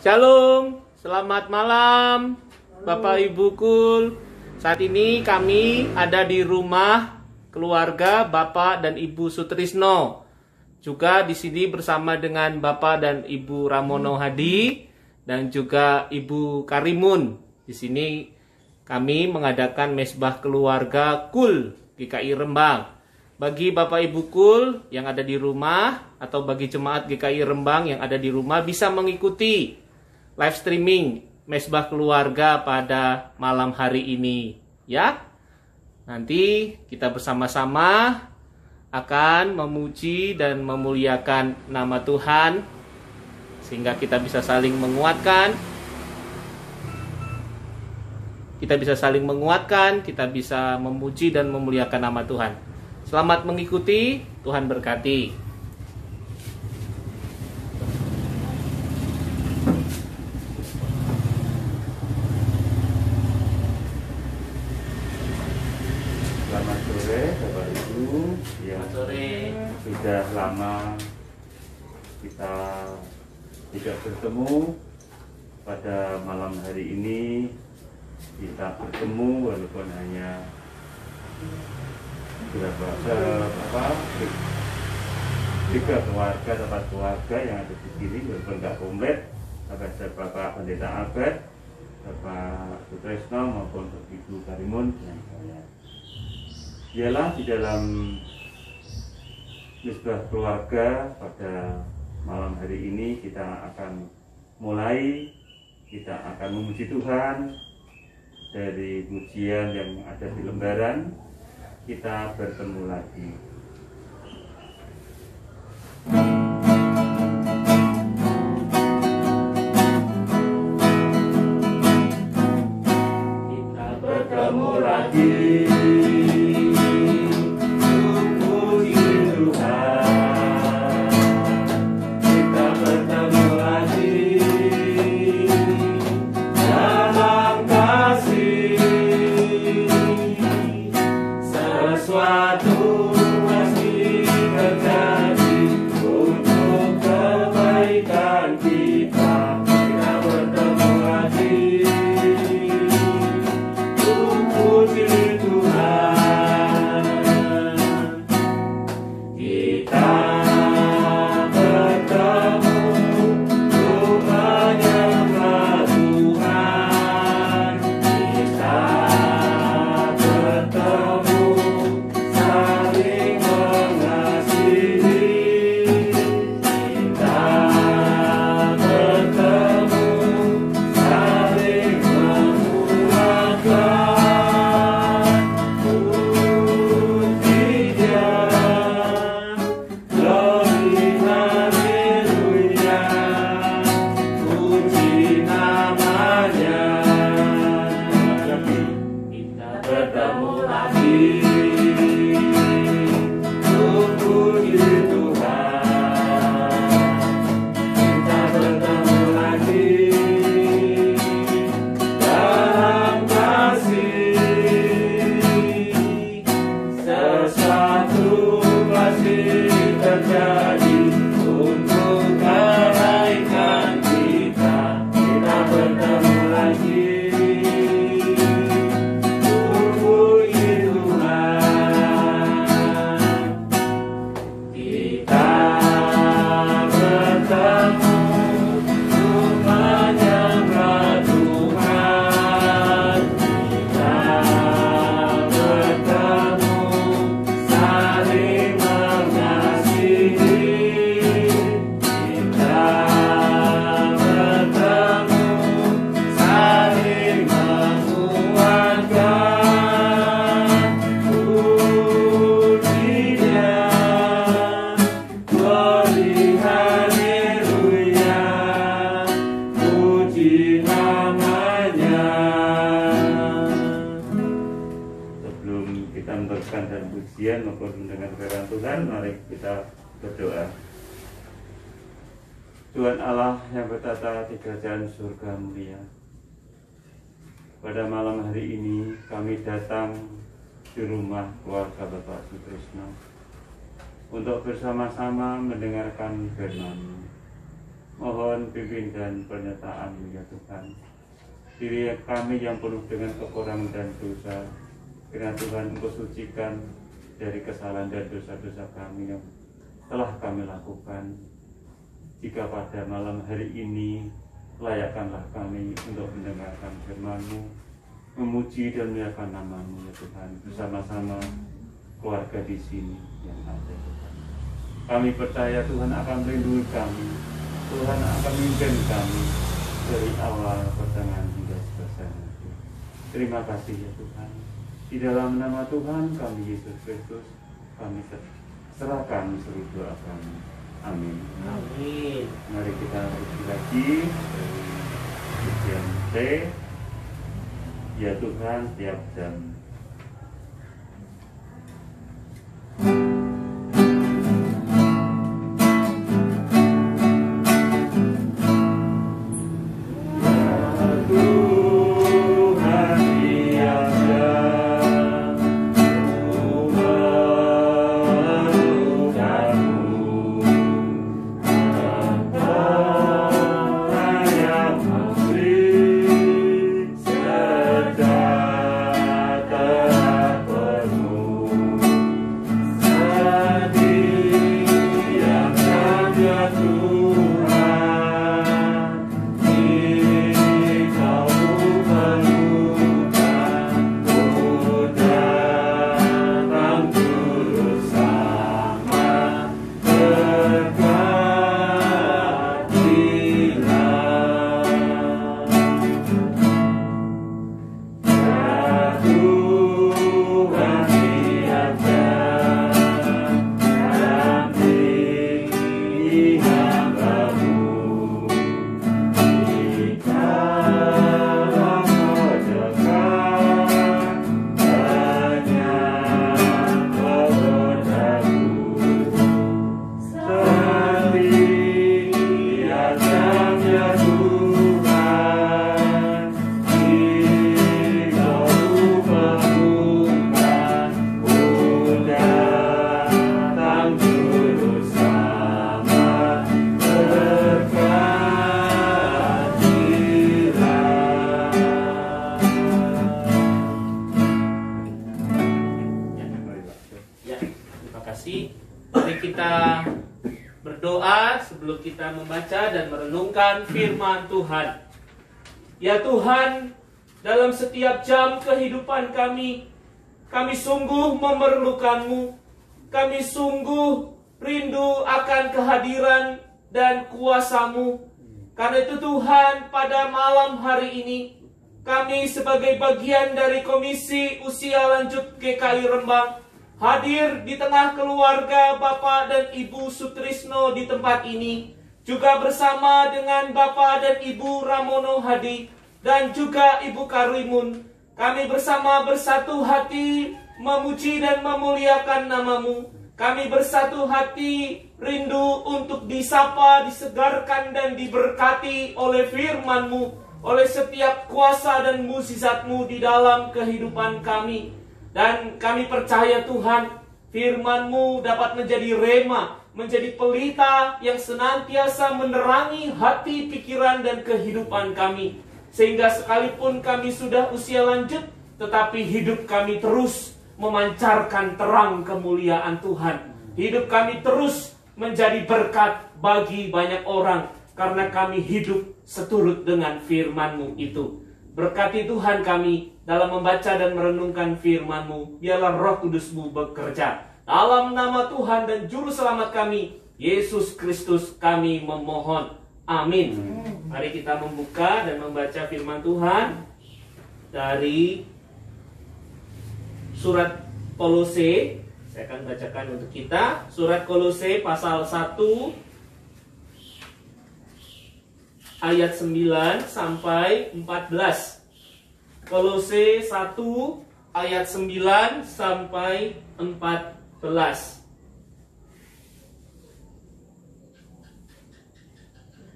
Shalom, selamat malam Bapak Ibu Kul. Saat ini kami ada di rumah keluarga Bapak dan Ibu Sutrisno. Juga di sini bersama dengan Bapak dan Ibu Ramono Hadi dan juga Ibu Karimun. Di sini kami mengadakan mesbah keluarga Kul GKI Rembang. Bagi Bapak Ibu Kul yang ada di rumah atau bagi jemaat GKI Rembang yang ada di rumah bisa mengikuti live streaming mesbah keluarga pada malam hari ini, ya. Nanti kita bersama-sama akan memuji dan memuliakan nama Tuhan sehingga kita bisa saling menguatkan. Kita bisa memuji dan memuliakan nama Tuhan. Selamat mengikuti, Tuhan berkati. Selamat sore Bapak Ibu yang sudah lama kita tidak bertemu. Pada malam hari ini kita bertemu walaupun hanya tiga keluarga, tempat keluarga yang ada di sini walaupun nggak komplit. Bapak Pendeta Albert, Bapak Sutrisno maupun Ibu Karimun dan saya. Ialah di dalam mesbah keluarga pada malam hari ini kita akan memuji Tuhan dari pujian yang ada di lembaran. Kita bertemu lagi. Kita bertemu lagi. Tuhan Allah yang bertata di kerajaan surga mulia, pada malam hari ini kami datang di rumah keluarga Bapak Sutrisno untuk bersama-sama mendengarkan firman-Mu. Mohon bimbing dan penyertaan ya Tuhan. Diri kami yang penuh dengan kekurangan dan dosa, kiranya Tuhan Engkau sucikan dari kesalahan dan dosa-dosa kami yang telah kami lakukan. Jika pada malam hari ini layakkanlah kami untuk mendengarkan firman-Mu, memuji dan memuliakan nama-Mu ya Tuhan, bersama-sama keluarga di sini yang ada Tuhan. Kami percaya Tuhan akan melindungi kami, Tuhan akan memimpin kami dari awal pertengahan hingga selesai nanti. Terima kasih ya Tuhan. Di dalam nama Tuhan kami Yesus Kristus, kami serahkan seluruh doa kami. Amin. Amin. Mari kita uji lagi dari ujian C. Ya Tuhan, tiap jam. Mari kita berdoa sebelum kita membaca dan merenungkan firman Tuhan. Ya Tuhan, dalam setiap jam kehidupan kami sungguh memerlukan-Mu. Kami sungguh rindu akan kehadiran dan kuasa-Mu. Karena itu Tuhan, pada malam hari ini kami sebagai bagian dari Komisi Usia Lanjut GKI Rembang hadir di tengah keluarga Bapak dan Ibu Sutrisno di tempat ini, juga bersama dengan Bapak dan Ibu Ramono Hadi dan juga Ibu Karimun. Kami bersama bersatu hati memuji dan memuliakan nama-Mu. Kami bersatu hati rindu untuk disapa, disegarkan dan diberkati oleh firman-Mu, oleh setiap kuasa dan mukjizat-Mu di dalam kehidupan kami. Dan kami percaya Tuhan, firman-Mu dapat menjadi rema, menjadi pelita yang senantiasa menerangi hati, pikiran, dan kehidupan kami. Sehingga sekalipun kami sudah usia lanjut, tetapi hidup kami terus memancarkan terang kemuliaan Tuhan. Hidup kami terus menjadi berkat bagi banyak orang, karena kami hidup seturut dengan firman-Mu itu. Berkati Tuhan kami dalam membaca dan merenungkan firman-Mu. Biarlah Roh Kudus-Mu bekerja. Dalam nama Tuhan dan Juru Selamat kami, Yesus Kristus, kami memohon. Amin. Mari kita membuka dan membaca firman Tuhan dari surat Kolose. Saya akan bacakan untuk kita. Surat Kolose pasal 1 ayat 9 sampai 14. Kolose 1 ayat 9 sampai 14.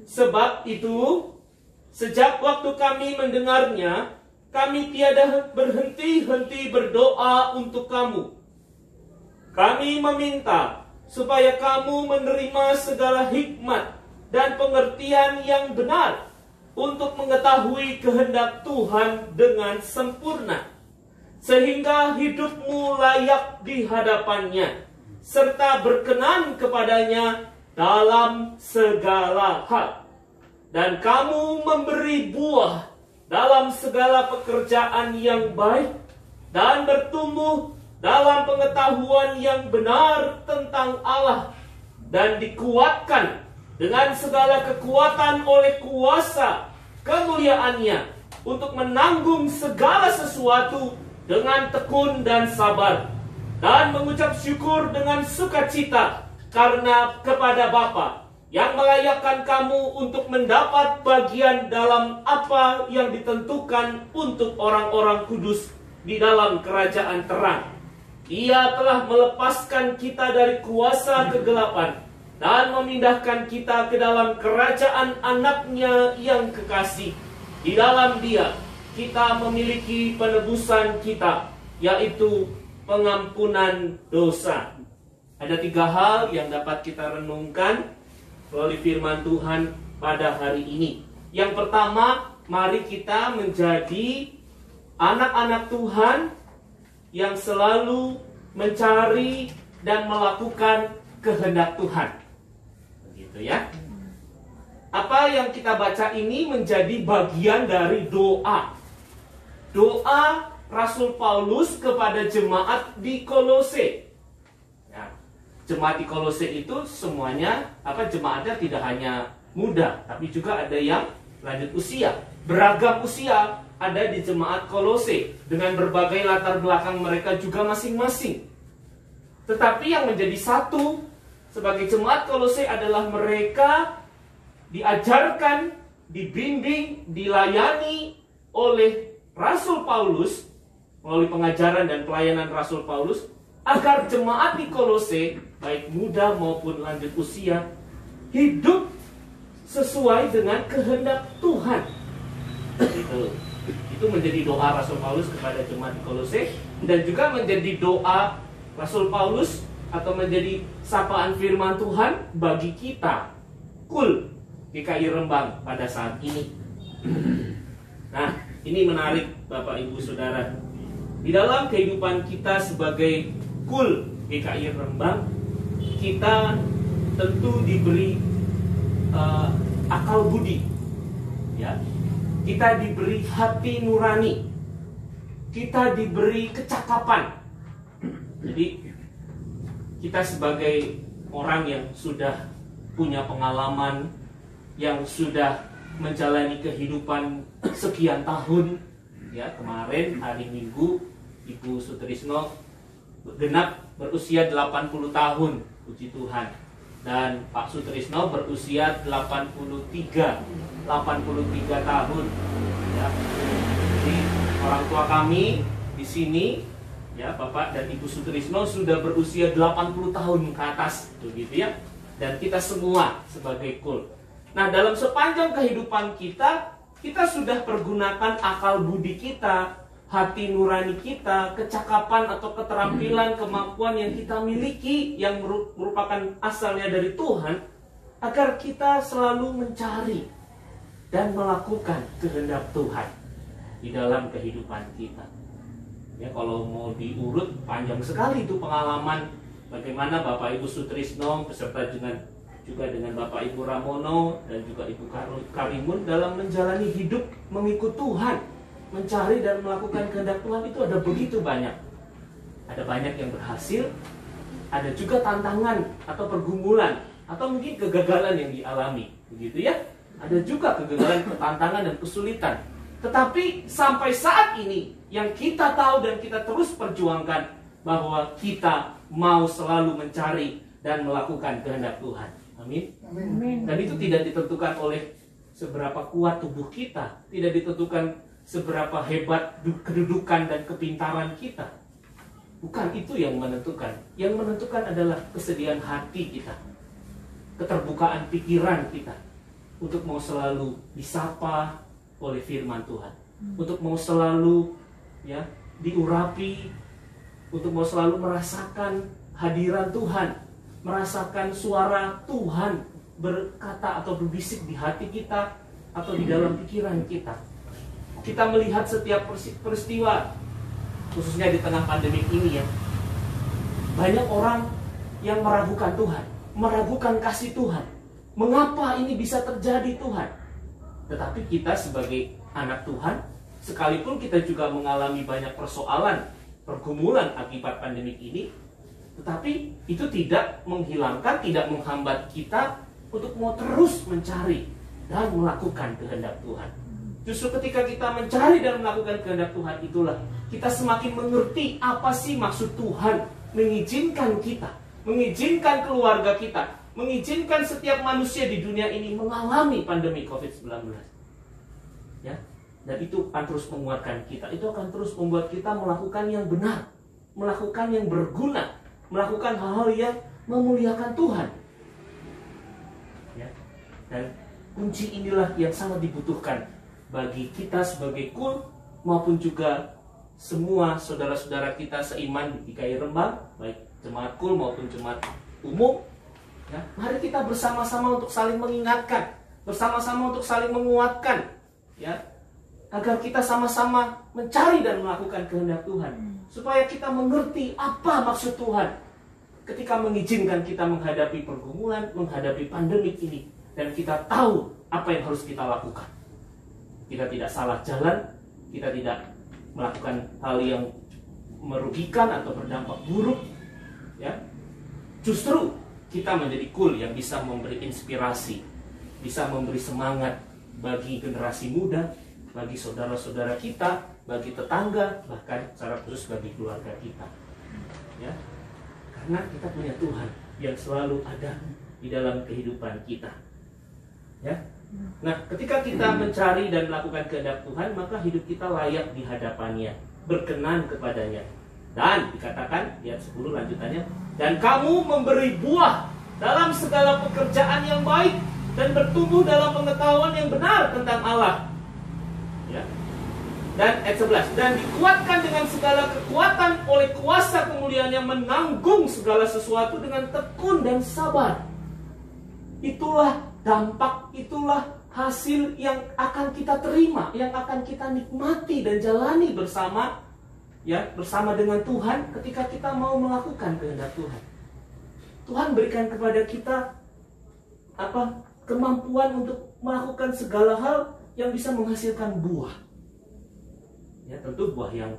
Sebab itu, sejak waktu kami mendengarnya, kami tiada berhenti-henti berdoa untuk kamu. Kami meminta supaya kamu menerima segala hikmat dan pengertian yang benar untuk mengetahui kehendak Tuhan dengan sempurna, sehingga hidupmu layak di hadapannya, serta berkenan kepadanya dalam segala hal. Dan kamu memberi buah dalam segala pekerjaan yang baik, dan bertumbuh dalam pengetahuan yang benar tentang Allah, dan dikuatkan dengan segala kekuatan oleh kuasa kemuliaannya untuk menanggung segala sesuatu dengan tekun dan sabar, dan mengucap syukur dengan sukacita karena kepada Bapa yang melayakkan kamu untuk mendapat bagian dalam apa yang ditentukan untuk orang-orang kudus di dalam kerajaan terang. Ia telah melepaskan kita dari kuasa kegelapan dan memindahkan kita ke dalam kerajaan anaknya yang kekasih. Di dalam Dia kita memiliki penebusan kita, yaitu pengampunan dosa. Ada 3 hal yang dapat kita renungkan melalui firman Tuhan pada hari ini. Yang pertama, mari kita menjadi anak-anak Tuhan yang selalu mencari dan melakukan kehendak Tuhan. Begitu ya. Apa yang kita baca ini menjadi bagian dari doa. Doa Rasul Paulus kepada jemaat di Kolose. Ya, jemaat di Kolose itu semuanya, jemaatnya tidak hanya muda, tapi juga ada yang lanjut usia. Beragam usia ada di jemaat Kolose dengan berbagai latar belakang mereka juga masing-masing. Tetapi yang menjadi satu sebagai jemaat Kolose adalah mereka diajarkan, dibimbing, dilayani oleh Rasul Paulus melalui pengajaran dan pelayanan Rasul Paulus, agar jemaat di Kolose, baik muda maupun lanjut usia, hidup sesuai dengan kehendak Tuhan. Itu menjadi doa Rasul Paulus kepada jemaat di Kolose, dan juga menjadi doa Rasul Paulus atau menjadi sapaan firman Tuhan bagi kita, KUL GKI Rembang pada saat ini. Nah, ini menarik Bapak Ibu Saudara. Di dalam kehidupan kita sebagai KUL GKI Rembang, kita tentu diberi akal budi, ya. Kita diberi hati nurani, kita diberi kecakapan. Jadi kita sebagai orang yang sudah punya pengalaman, yang sudah menjalani kehidupan sekian tahun, ya, kemarin hari Minggu Ibu Sutrisno genap berusia 80 tahun, puji Tuhan. Dan Pak Sutrisno berusia 83 tahun, ya. Jadi orang tua kami di sini, ya, Bapak dan Ibu Sutrisno sudah berusia 80 tahun ke atas, begitu ya. Dan kita semua sebagai KUL. Nah, dalam sepanjang kehidupan kita sudah pergunakan akal budi kita, hati nurani kita, kecakapan atau keterampilan, kemampuan yang kita miliki yang merupakan asalnya dari Tuhan, agar kita selalu mencari dan melakukan kehendak Tuhan di dalam kehidupan kita. Ya, kalau mau diurut panjang sekali itu pengalaman bagaimana Bapak Ibu Sutrisno beserta juga dengan Bapak Ibu Ramono dan juga Ibu Karimun dalam menjalani hidup mengikut Tuhan, mencari dan melakukan kehendak Tuhan. Itu ada begitu banyak. Ada banyak yang berhasil, ada juga tantangan atau pergumulan atau mungkin kegagalan yang dialami, begitu ya. Ada juga kegagalan, tantangan dan kesulitan. Tetapi sampai saat ini yang kita tahu dan kita terus perjuangkan bahwa kita mau selalu mencari dan melakukan kehendak Tuhan. Amin. Amin. Dan itu tidak ditentukan oleh seberapa kuat tubuh kita, tidak ditentukan seberapa hebat kedudukan dan kepintaran kita. Bukan itu yang menentukan. Yang menentukan adalah kesediaan hati kita, keterbukaan pikiran kita untuk mau selalu disapa oleh firman Tuhan, untuk mau selalu, ya, diurapi, untuk mau selalu merasakan hadiran Tuhan, merasakan suara Tuhan berkata atau berbisik di hati kita atau di dalam pikiran kita. Kita melihat setiap peristiwa, khususnya di tengah pandemi ini ya, banyak orang yang meragukan Tuhan, meragukan kasih Tuhan. Mengapa ini bisa terjadi Tuhan? Tetapi kita sebagai anak Tuhan, sekalipun kita juga mengalami banyak persoalan, pergumulan akibat pandemi ini, tetapi itu tidak menghilangkan, tidak menghambat kita untuk mau terus mencari dan melakukan kehendak Tuhan. Justru ketika kita mencari dan melakukan kehendak Tuhan, itulah kita semakin mengerti apa sih maksud Tuhan mengizinkan kita, mengizinkan keluarga kita, mengizinkan setiap manusia di dunia ini mengalami pandemi COVID-19. Ya, dan itu akan terus menguatkan kita. Itu akan terus membuat kita melakukan yang benar, melakukan yang berguna, melakukan hal-hal yang memuliakan Tuhan. Ya, dan kunci inilah yang sangat dibutuhkan bagi kita sebagai KUL maupun juga semua saudara-saudara kita seiman di GKI Rembang, baik jemaat KUL maupun jemaat umum. Ya, mari kita bersama-sama untuk saling mengingatkan, bersama-sama untuk saling menguatkan, ya, agar kita sama-sama mencari dan melakukan kehendak Tuhan, supaya kita mengerti apa maksud Tuhan ketika mengizinkan kita menghadapi pergumulan, menghadapi pandemi ini, dan kita tahu apa yang harus kita lakukan. Kita tidak salah jalan, kita tidak melakukan hal yang merugikan atau berdampak buruk, ya. Justru kita menjadi KUL yang bisa memberi inspirasi, bisa memberi semangat bagi generasi muda, bagi saudara-saudara kita, bagi tetangga, bahkan secara khusus bagi keluarga kita. Ya, karena kita punya Tuhan yang selalu ada di dalam kehidupan kita. Ya. Nah, ketika kita mencari dan melakukan kehendak Tuhan, maka hidup kita layak di hadapannya, berkenan kepadanya. Dan dikatakan di ayat 10 lanjutannya, dan kamu memberi buah dalam segala pekerjaan yang baik dan bertumbuh dalam pengetahuan yang benar tentang Allah. Ya. Dan ayat 11, dan dikuatkan dengan segala kekuatan oleh kuasa kemuliaan yang menanggung segala sesuatu dengan tekun dan sabar. Itulah dampak, itulah hasil yang akan kita terima, yang akan kita nikmati dan jalani bersama, ya, bersama dengan Tuhan ketika kita mau melakukan kehendak Tuhan. Tuhan berikan kepada kita kemampuan untuk melakukan segala hal yang bisa menghasilkan buah. Ya, tentu buah yang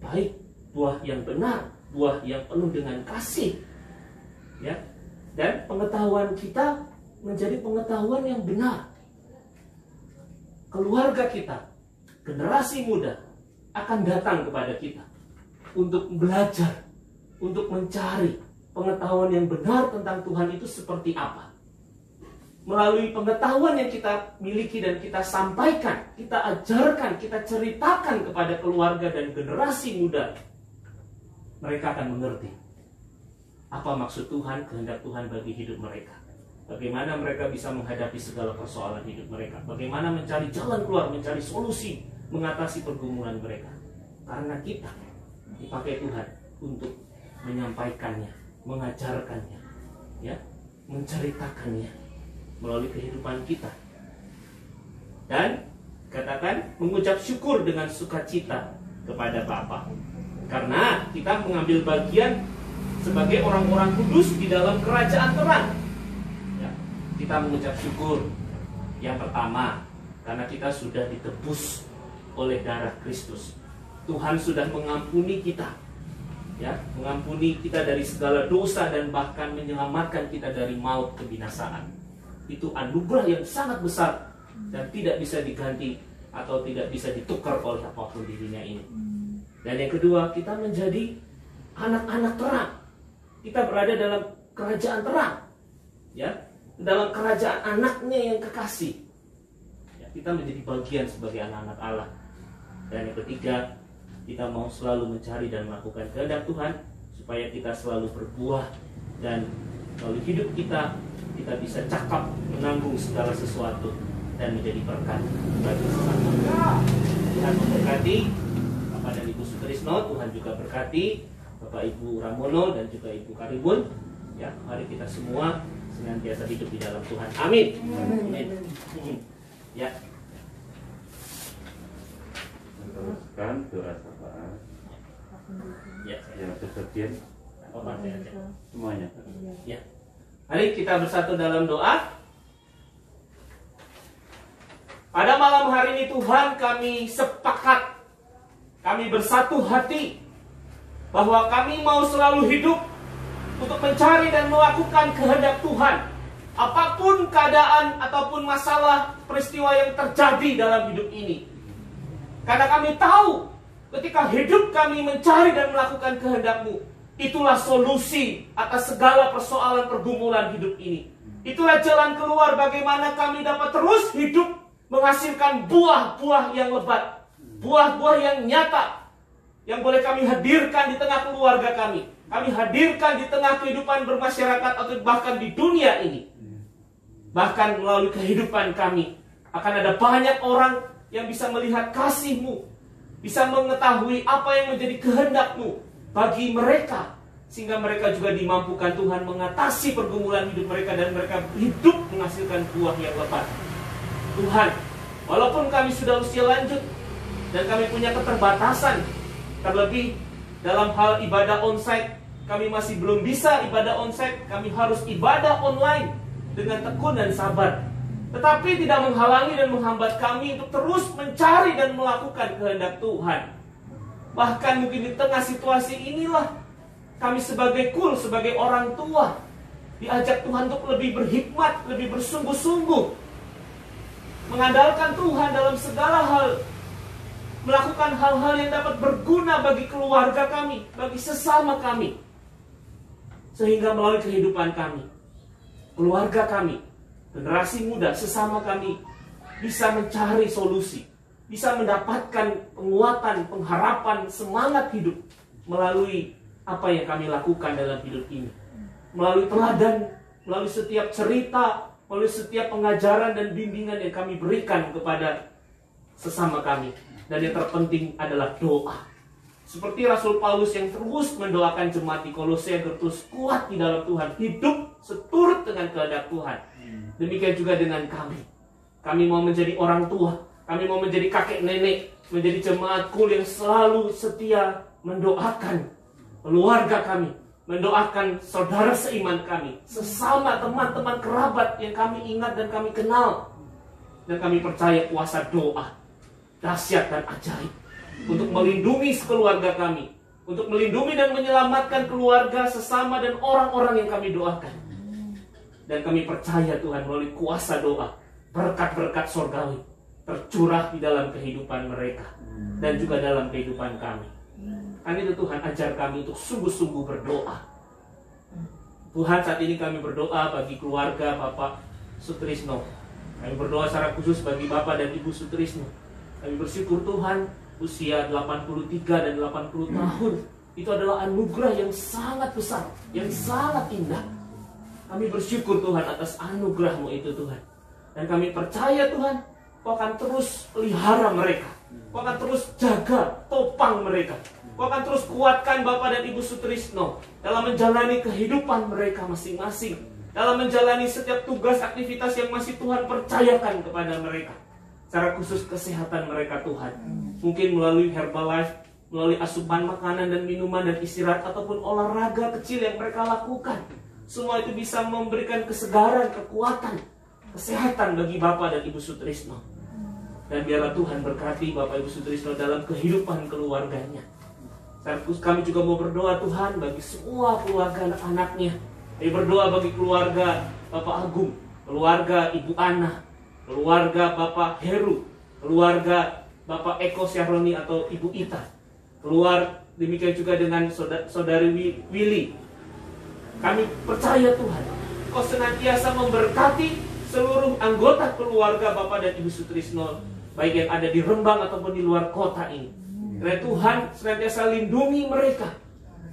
baik, buah yang benar, buah yang penuh dengan kasih. Ya. Dan pengetahuan kita menjadi pengetahuan yang benar. Keluarga kita, generasi muda akan datang kepada kita untuk belajar, untuk mencari pengetahuan yang benar tentang Tuhan itu seperti apa. Melalui pengetahuan yang kita miliki dan kita sampaikan, kita ajarkan, kita ceritakan kepada keluarga dan generasi muda, mereka akan mengerti apa maksud Tuhan, kehendak Tuhan bagi hidup mereka. Bagaimana mereka bisa menghadapi segala persoalan hidup mereka. Bagaimana mencari jalan keluar, mencari solusi, mengatasi pergumulan mereka. Karena kita dipakai Tuhan untuk menyampaikannya, mengajarkannya, ya, menceritakannya melalui kehidupan kita. Dan katakan mengucap syukur dengan sukacita kepada Bapa. Karena kita mengambil bagian sebagai orang-orang kudus di dalam kerajaan terang. Kita mengucap syukur yang pertama karena kita sudah ditebus oleh darah Kristus. Tuhan sudah mengampuni kita, ya, mengampuni kita dari segala dosa dan bahkan menyelamatkan kita dari maut kebinasaan. Itu anugerah yang sangat besar dan tidak bisa diganti atau tidak bisa ditukar oleh apapun di dunia ini. Dan yang kedua, kita menjadi anak-anak terang. Kita berada dalam kerajaan terang, ya, dalam kerajaan anaknya yang kekasih, ya, kita menjadi bagian sebagai anak-anak Allah. Dan yang ketiga, kita mau selalu mencari dan melakukan kehendak Tuhan supaya kita selalu berbuah dan melalui hidup kita bisa cakap menanggung segala sesuatu dan menjadi berkat bagi sesama. Tuhan memberkati Bapak dan Ibu Sutrisno, Tuhan juga berkati Bapak Ibu Ramono dan juga Ibu Karimun. Ya, mari kita semua senantiasa hidup di dalam Tuhan. Amin. Amin. Ya. Teruskan doa syafaat Ya. yang sebagian Oh, saya aja. semuanya. Ya. Mari kita bersatu dalam doa. Pada malam hari ini Tuhan, kami sepakat, kami bersatu hati bahwa kami mau selalu hidup untuk mencari dan melakukan kehendak Tuhan. Apapun keadaan ataupun masalah peristiwa yang terjadi dalam hidup ini. Karena kami tahu ketika hidup kami mencari dan melakukan kehendak-Mu, itulah solusi atas segala persoalan pergumulan hidup ini. Itulah jalan keluar bagaimana kami dapat terus hidup menghasilkan buah-buah yang lebat, buah-buah yang nyata, yang boleh kami hadirkan di tengah keluarga kami. Kami hadirkan di tengah kehidupan bermasyarakat atau bahkan di dunia ini. Bahkan melalui kehidupan kami akan ada banyak orang yang bisa melihat kasih-Mu, bisa mengetahui apa yang menjadi kehendak-Mu bagi mereka, sehingga mereka juga dimampukan Tuhan mengatasi pergumulan hidup mereka dan mereka hidup menghasilkan buah yang lebat. Tuhan, walaupun kami sudah usia lanjut dan kami punya keterbatasan, terlebih dalam hal ibadah onsite, kami masih belum bisa ibadah onsite, kami harus ibadah online dengan tekun dan sabar. Tetapi tidak menghalangi dan menghambat kami untuk terus mencari dan melakukan kehendak Tuhan. Bahkan mungkin di tengah situasi inilah kami sebagai sebagai orang tua diajak Tuhan untuk lebih berhikmat, lebih bersungguh-sungguh mengandalkan Tuhan dalam segala hal, melakukan hal-hal yang dapat berguna bagi keluarga kami, bagi sesama kami, sehingga melalui kehidupan kami, keluarga kami, generasi muda sesama kami bisa mencari solusi, bisa mendapatkan penguatan, pengharapan, semangat hidup melalui apa yang kami lakukan dalam hidup ini. Melalui teladan, melalui setiap cerita, melalui setiap pengajaran dan bimbingan yang kami berikan kepada sesama kami. Dan yang terpenting adalah doa. Seperti Rasul Paulus yang terus mendoakan jemaat di Kolose agar terus kuat di dalam Tuhan, hidup seturut dengan kehendak Tuhan. Demikian juga dengan kami. Kami mau menjadi orang tua, kami mau menjadi kakek nenek, menjadi jemaat kul yang selalu setia mendoakan keluarga kami, mendoakan saudara seiman kami, sesama teman-teman kerabat yang kami ingat dan kami kenal. Dan kami percaya kuasa doa dahsyat dan ajaib untuk melindungi keluarga kami, untuk melindungi dan menyelamatkan keluarga, sesama dan orang-orang yang kami doakan. Dan kami percaya Tuhan melalui kuasa doa, berkat-berkat surgawi tercurah di dalam kehidupan mereka dan juga dalam kehidupan kami. Kan itu Tuhan ajar kami untuk sungguh-sungguh berdoa. Tuhan, saat ini kami berdoa bagi keluarga Bapak Sutrisno. Kami berdoa secara khusus bagi Bapak dan Ibu Sutrisno. Kami bersyukur Tuhan, usia 83 dan 80 tahun itu adalah anugerah yang sangat besar, yang sangat indah. Kami bersyukur Tuhan atas anugerah-Mu itu Tuhan. Dan kami percaya Tuhan, Kau akan terus pelihara mereka, Kau akan terus jaga, topang mereka, Kau akan terus kuatkan Bapak dan Ibu Sutrisno dalam menjalani kehidupan mereka masing-masing, dalam menjalani setiap tugas aktivitas yang masih Tuhan percayakan kepada mereka. Secara khusus kesehatan mereka Tuhan, mungkin melalui Herbalife, melalui asupan makanan dan minuman dan istirahat ataupun olahraga kecil yang mereka lakukan. Semua itu bisa memberikan kesegaran, kekuatan, kesehatan bagi Bapak dan Ibu Sutrisno. Dan biarlah Tuhan berkati Bapak Ibu Sutrisno dalam kehidupan keluarganya. Kami juga mau berdoa Tuhan bagi semua keluarga anak-anaknya. Kami berdoa bagi keluarga Bapak Agung, keluarga Ibu Ana, keluarga Bapak Heru, keluarga Bapak Eko Syahroni atau Ibu Ita. Demikian juga dengan saudari Willy. Kami percaya Tuhan, Kau senantiasa memberkati seluruh anggota keluarga Bapak dan Ibu Sutrisno, baik yang ada di Rembang ataupun di luar kota ini. Karena Tuhan senantiasa lindungi mereka,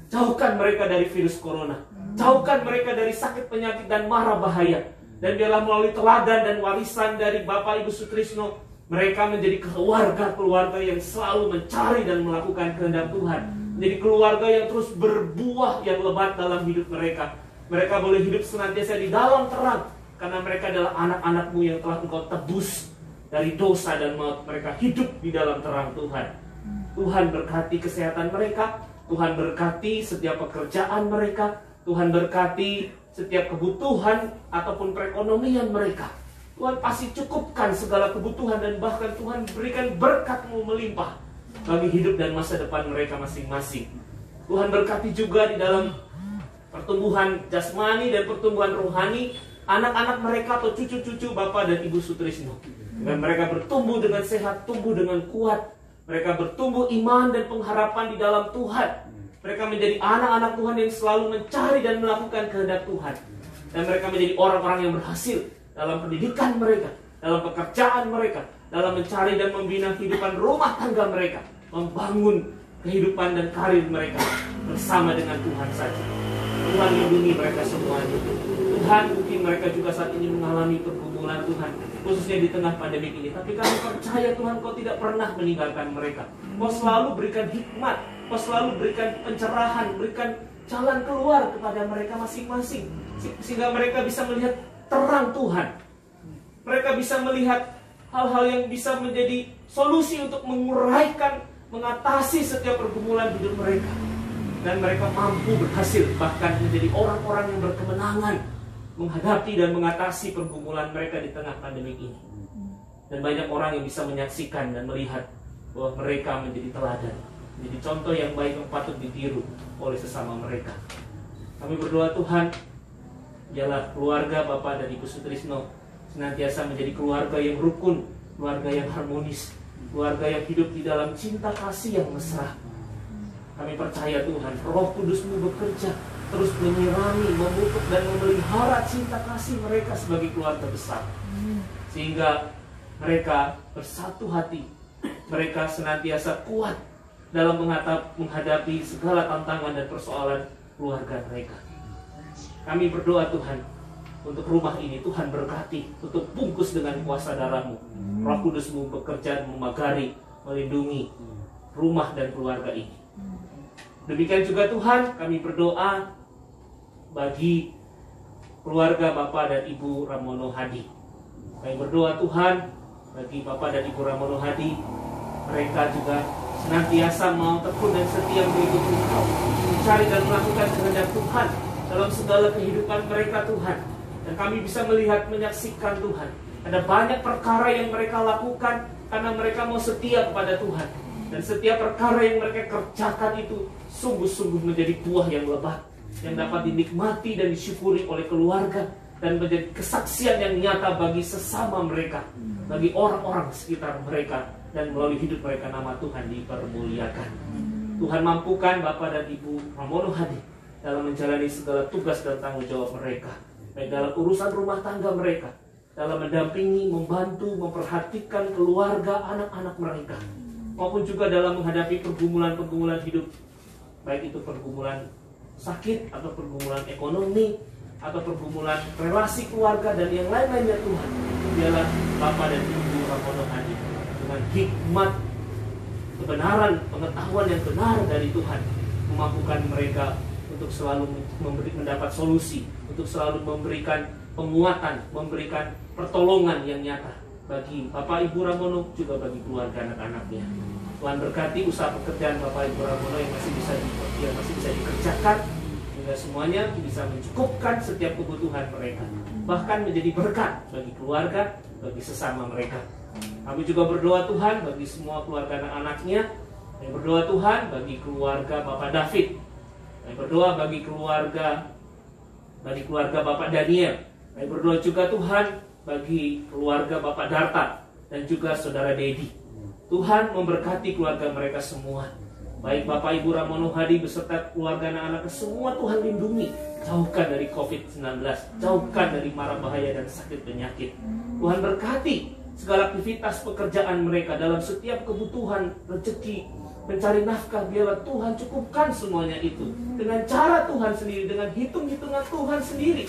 jauhkan mereka dari virus corona, jauhkan mereka dari sakit penyakit dan mara bahaya. Dan biarlah melalui teladan dan warisan dari Bapak Ibu Sutrisno, mereka menjadi keluarga-keluarga yang selalu mencari dan melakukan kehendak Tuhan. Menjadi keluarga yang terus berbuah yang lebat dalam hidup mereka. Mereka boleh hidup senantiasa di dalam terang, karena mereka adalah anak-anak-Mu yang telah Engkau tebus dari dosa dan maut. Mereka hidup di dalam terang Tuhan. Tuhan berkati kesehatan mereka, Tuhan berkati setiap pekerjaan mereka, Tuhan berkati setiap kebutuhan ataupun perekonomian mereka. Tuhan pasti cukupkan segala kebutuhan, dan bahkan Tuhan berikan berkat-Mu melimpah bagi hidup dan masa depan mereka masing-masing. Tuhan berkati juga di dalam pertumbuhan jasmani dan pertumbuhan rohani anak-anak mereka atau cucu-cucu Bapak dan Ibu Sutrisno. Dan mereka bertumbuh dengan sehat, tumbuh dengan kuat. Mereka bertumbuh iman dan pengharapan di dalam Tuhan. Mereka menjadi anak-anak Tuhan yang selalu mencari dan melakukan kehendak Tuhan. Dan mereka menjadi orang-orang yang berhasil dalam pendidikan mereka, dalam pekerjaan mereka, dalam mencari dan membina kehidupan rumah tangga mereka, membangun kehidupan dan karir mereka bersama dengan Tuhan saja. Tuhan lindungi mereka semuanya. Tuhan, mungkin mereka juga saat ini mengalami pergumulan Tuhan, khususnya di tengah pandemi ini. Tapi kami percaya Tuhan, Kau tidak pernah meninggalkan mereka. Kau selalu berikan hikmat, Kau selalu berikan pencerahan, berikan jalan keluar kepada mereka masing-masing, sehingga mereka bisa melihat terang Tuhan. Mereka bisa melihat hal-hal yang bisa menjadi solusi untuk menguraikan, mengatasi setiap pergumulan hidup mereka. Dan mereka mampu berhasil bahkan menjadi orang-orang yang berkemenangan menghadapi dan mengatasi pergumulan mereka di tengah pandemi ini. Dan banyak orang yang bisa menyaksikan dan melihat bahwa mereka menjadi teladan, menjadi contoh yang baik yang patut ditiru oleh sesama mereka. Kami berdoa Tuhan, biarlah keluarga Bapak dan Ibu Sutrisno senantiasa menjadi keluarga yang rukun, keluarga yang harmonis, keluarga yang hidup di dalam cinta kasih yang mesra. Kami percaya Tuhan, Roh Kudus-Mu bekerja terus menyirami, memupuk dan memelihara cinta kasih mereka sebagai keluarga besar, sehingga mereka bersatu hati, mereka senantiasa kuat dalam menghadapi segala tantangan dan persoalan keluarga mereka. Kami berdoa Tuhan, untuk rumah ini Tuhan berkati, tutup bungkus dengan kuasa darah-Mu. Roh Kudus-Mu bekerja memagari, melindungi rumah dan keluarga ini. Demikian juga Tuhan, kami berdoa bagi keluarga Bapak dan Ibu Ramono Hadi. Kami berdoa Tuhan bagi Bapak dan Ibu Ramono Hadi, mereka juga senantiasa mau tekun dan setia mengikuti Engkau, mencari dan melakukan kehendak Tuhan dalam segala kehidupan mereka Tuhan. Dan kami bisa melihat, menyaksikan Tuhan, ada banyak perkara yang mereka lakukan karena mereka mau setia kepada Tuhan. Dan setiap perkara yang mereka kerjakan itu sungguh-sungguh menjadi buah yang lebat, yang dapat dinikmati dan disyukuri oleh keluarga, dan menjadi kesaksian yang nyata bagi sesama mereka, bagi orang-orang sekitar mereka, dan melalui hidup mereka nama Tuhan dipermuliakan. Tuhan mampukan Bapak dan Ibu Ramono Hadi dalam menjalani segala tugas dan tanggung jawab mereka, baik dalam urusan rumah tangga mereka, dalam mendampingi, membantu, memperhatikan keluarga, anak-anak mereka, maupun juga dalam menghadapi pergumulan-pergumulan hidup, baik itu pergumulan sakit atau pergumulan ekonomi atau pergumulan relasi keluarga dan yang lain-lainnya. Tuhan, biarlah Bapak dan Ibu Ramono Hadi dengan hikmat, kebenaran, pengetahuan yang benar dari Tuhan memampukan mereka untuk selalu mendapat solusi, untuk selalu memberikan penguatan, memberikan pertolongan yang nyata bagi Bapak Ibu Ramono, juga bagi keluarga anak-anaknya. Tuhan berkati usaha pekerjaan Bapak Ibu Ramono yang masih bisa dikerjakan, sehingga semuanya bisa mencukupkan setiap kebutuhan mereka, bahkan menjadi berkat bagi keluarga, bagi sesama mereka. Kami juga berdoa Tuhan bagi semua keluarga anak-anaknya. Kami berdoa Tuhan bagi keluarga Bapak David. Kami berdoa bagi keluarga Bapak Daniel. Kami berdoa juga Tuhan bagi keluarga Bapak Darta dan juga Saudara Dedi. Tuhan memberkati keluarga mereka semua, baik Bapak Ibu Ramono Hadi beserta keluarga anak-anaknya semua. Tuhan lindungi, jauhkan dari COVID-19, jauhkan dari mara bahaya dan sakit penyakit. Tuhan berkati segala aktivitas pekerjaan mereka dalam setiap kebutuhan rezeki, mencari nafkah. Biarlah Tuhan cukupkan semuanya itu dengan cara Tuhan sendiri, dengan hitung-hitungan Tuhan sendiri.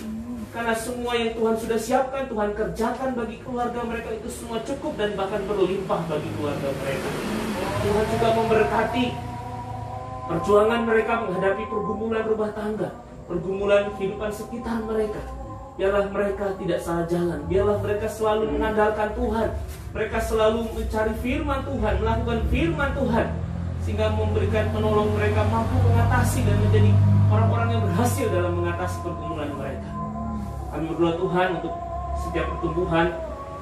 Karena semua yang Tuhan sudah siapkan, Tuhan kerjakan bagi keluarga mereka itu semua cukup dan bahkan berlimpah bagi keluarga mereka. Tuhan juga memberkati perjuangan mereka menghadapi pergumulan rumah tangga. pergumulan kehidupan sekitar mereka. Biarlah mereka tidak salah jalan. Biarlah mereka selalu mengandalkan Tuhan. Mereka selalu mencari firman Tuhan, melakukan firman Tuhan, sehingga memberikan penolong mereka mampu mengatasi dan menjadi orang-orang yang berhasil dalam mengatasi pergumulan mereka. Kami berdoa Tuhan untuk setiap pertumbuhan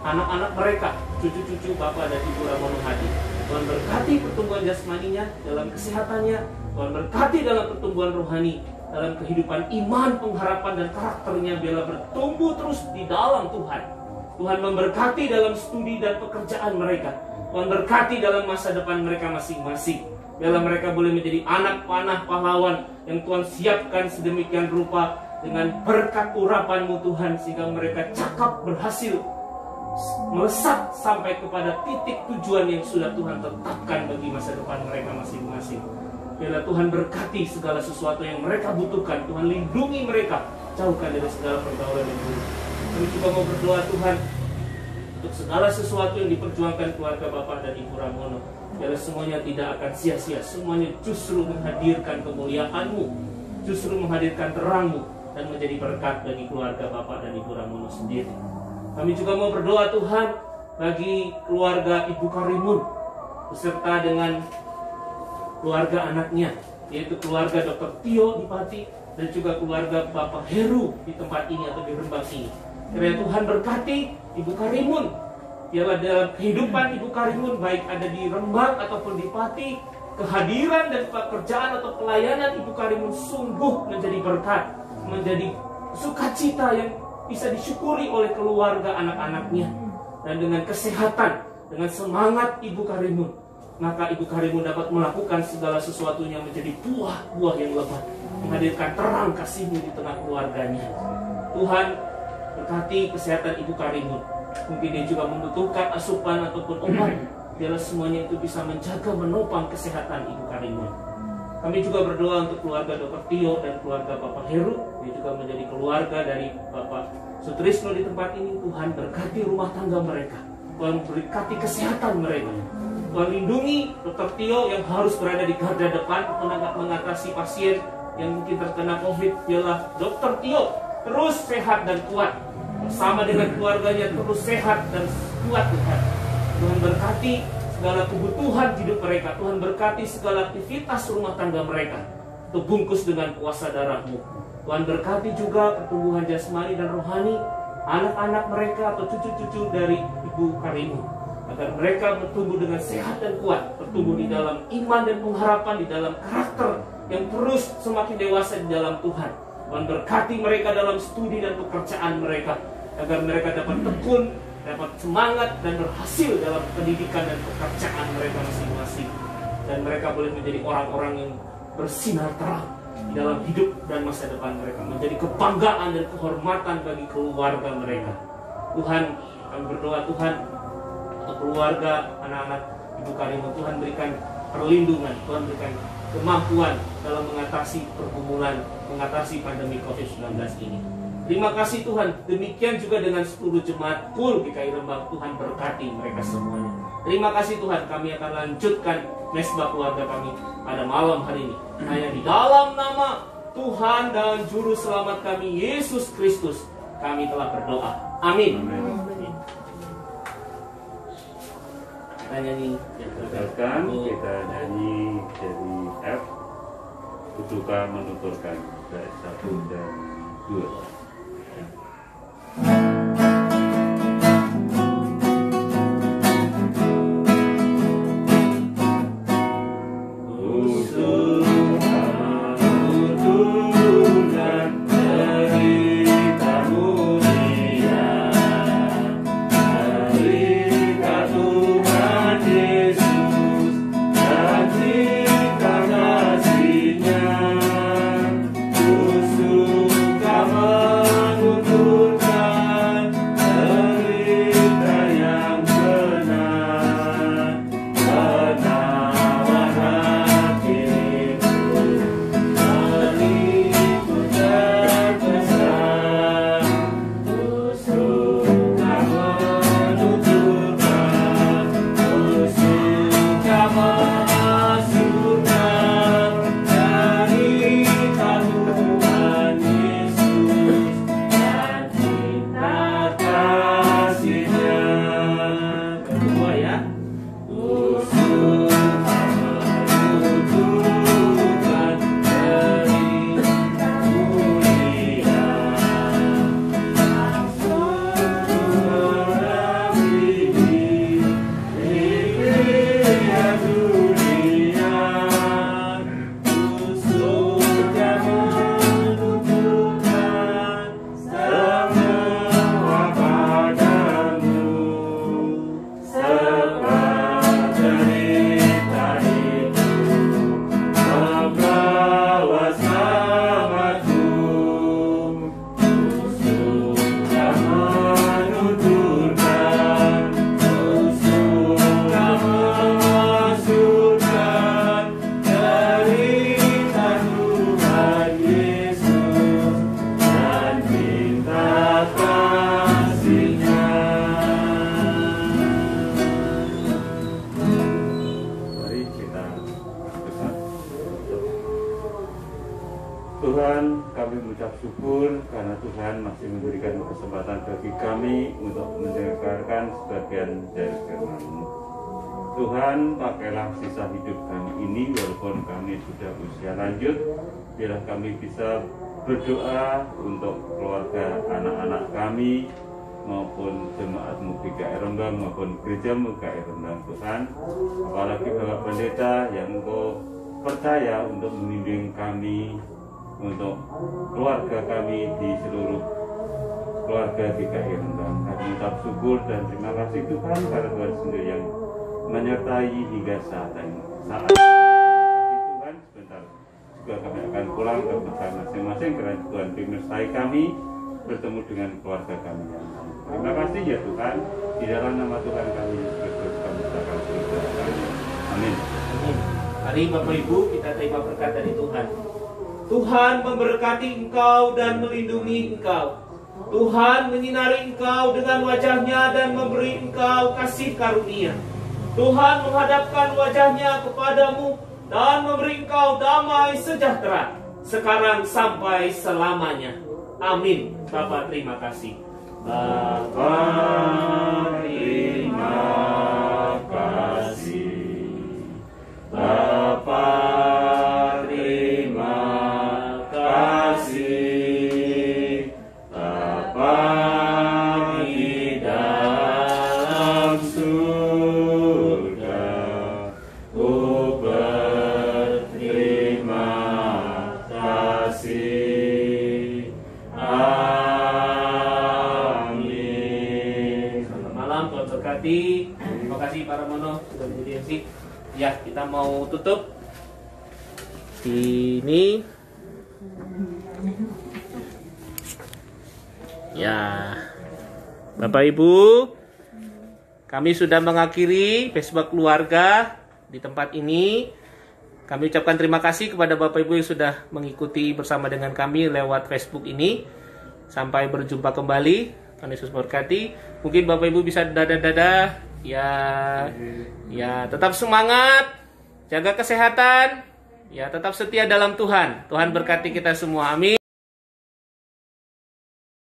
anak-anak mereka, cucu-cucu Bapak dan Ibu Ramono Hadi. Tuhan berkati pertumbuhan jasmaninya dalam kesehatannya. Tuhan berkati dalam pertumbuhan rohani, dalam kehidupan iman, pengharapan dan karakternya. Biarlah bertumbuh terus di dalam Tuhan. Tuhan memberkati dalam studi dan pekerjaan mereka. Tuhan berkati dalam masa depan mereka masing-masing. Biarlah mereka boleh menjadi anak panah pahlawan yang Tuhan siapkan sedemikian rupa dengan berkat urapan-Mu Tuhan, sehingga mereka cakap berhasil melesat sampai kepada titik tujuan yang sudah Tuhan tetapkan bagi masa depan mereka masing-masing. Biarlah Tuhan berkati segala sesuatu yang mereka butuhkan. Tuhan lindungi mereka, jauhkan dari segala pergaulan yang buruk. Kami juga mau berdoa Tuhan untuk segala sesuatu yang diperjuangkan keluarga Bapak dan Ibu Ramono. Biarlah semuanya tidak akan sia-sia. Semuanya justru menghadirkan kemuliaan-Mu, justru menghadirkan terang-Mu, dan menjadi berkat bagi keluarga Bapak dan Ibu Ramono sendiri. Kami juga mau berdoa Tuhan bagi keluarga Ibu Karimun beserta dengan keluarga anaknya, yaitu keluarga Dr. Tio di Pati dan juga keluarga Bapak Heru di tempat ini atau di Rembang ini. Kiranya Tuhan berkati Ibu Karimun. Biarlah dalam kehidupan Ibu Karimun, baik ada di Rembang ataupun di Pati, kehadiran dan pekerjaan atau pelayanan Ibu Karimun sungguh menjadi berkat, menjadi sukacita yang bisa disyukuri oleh keluarga anak-anaknya. Dan dengan kesehatan, dengan semangat Ibu Karimun, maka Ibu Karimun dapat melakukan segala sesuatunya menjadi buah-buah yang lebat, menghadirkan terang kasih-Mu di tengah keluarganya. Tuhan berkati kesehatan Ibu Karimun. Mungkin dia juga membutuhkan asupan ataupun obat. Biarlah semuanya itu bisa menjaga, menopang kesehatan Ibu Karimun. Kami juga berdoa untuk keluarga Dr. Tio dan keluarga Bapak Heru. Dia juga menjadi keluarga dari Bapak Sutrisno di tempat ini. Tuhan berkati rumah tangga mereka. Tuhan berkati kesehatan mereka. Tuhan lindungi Dr. Tio yang harus berada di garda depan mengatasi pasien yang mungkin terkena COVID. Biarlah Dr. Tio terus sehat dan kuat, bersama dengan keluarganya terus sehat dan kuat Tuhan. Tuhan berkati segala kebutuhan hidup mereka. Tuhan berkati segala aktivitas rumah tangga mereka, terbungkus dengan kuasa darah-Mu. Tuhan berkati juga pertumbuhan jasmani dan rohani anak-anak mereka atau cucu-cucu dari Ibu Karimun, agar mereka bertumbuh dengan sehat dan kuat, bertumbuh di dalam iman dan pengharapan, di dalam karakter yang terus semakin dewasa di dalam Tuhan. Tuhan berkati mereka dalam studi dan pekerjaan mereka, agar mereka dapat tekun, dapat semangat dan berhasil dalam pendidikan dan pekerjaan mereka masing-masing. Dan mereka boleh menjadi orang-orang yang bersinar terang di dalam hidup dan masa depan mereka, menjadi kebanggaan dan kehormatan bagi keluarga mereka. Tuhan, kami berdoa Tuhan untuk keluarga anak-anak Ibu Karimun. Tuhan berikan perlindungan, Tuhan berikan kemampuan dalam mengatasi pergumulan, mengatasi pandemi COVID-19 ini. Terima kasih Tuhan. Demikian juga dengan seluruh jemaat KUL GKI Rembang. Tuhan berkati mereka semuanya. Terima kasih Tuhan. Kami akan lanjutkan mesbah keluarga kami pada malam hari ini. Hanya di dalam nama Tuhan dan Juru Selamat kami, Yesus Kristus, kami telah berdoa. Amin. Kita nyanyi. Kita nyanyi dari F. Kutukan menuturkan dari 1 dan 2. Come on. Tuhan, kami mengucap syukur karena Tuhan masih memberikan kesempatan bagi kami untuk mendengarkan sebagian dari firman-Mu. Tuhan, pakailah sisa hidup kami ini walaupun kami sudah usia lanjut, biarlah kami bisa berdoa untuk keluarga anak-anak kami maupun jemaat-Mu GKI Rembang maupun gereja-Mu GKI Rembang Tuhan. Apalagi Bapak Pendeta yang Engkau percaya untuk membimbing kami, untuk keluarga kami di seluruh keluarga GKI Rembang. Kami ucap syukur dan terima kasih Tuhan karena Tuhan sendiri yang menyertai hingga saat ini. Terima kasih Tuhan, sebentar juga kami akan pulang ke tempat masing-masing karena Tuhan menyertai kami bertemu dengan keluarga kami yang lain. Terima kasih ya Tuhan, di dalam nama Tuhan kami Yesus Kristus kami ucapkan berdoa kami. Amin. Mari Bapak Ibu kita terima berkat dari Tuhan. Tuhan memberkati engkau dan melindungi engkau. Tuhan menyinari engkau dengan wajahnya dan memberi engkau kasih karunia. Tuhan menghadapkan wajahnya kepadamu dan memberi engkau damai sejahtera sekarang sampai selamanya. Amin. Bapak terima kasih. Bapa terima kasih. Bapa terima kasih. Bapa di dalam surga, ku berterima kasih. Amin. Selamat malam, Tuhan berkati. Terima kasih para mono sudah menjadi MC. Ya, kita mau tutup ini. Ya, Bapak Ibu, kami sudah mengakhiri Facebook keluarga di tempat ini. Kami ucapkan terima kasih kepada Bapak Ibu yang sudah mengikuti bersama dengan kami lewat Facebook ini. Sampai berjumpa kembali. Tuhan Yesus berkati. Mungkin Bapak Ibu bisa dadah-dadah. Ya, tetap semangat, jaga kesehatan, ya tetap setia dalam Tuhan. Tuhan berkati kita semua. Amin.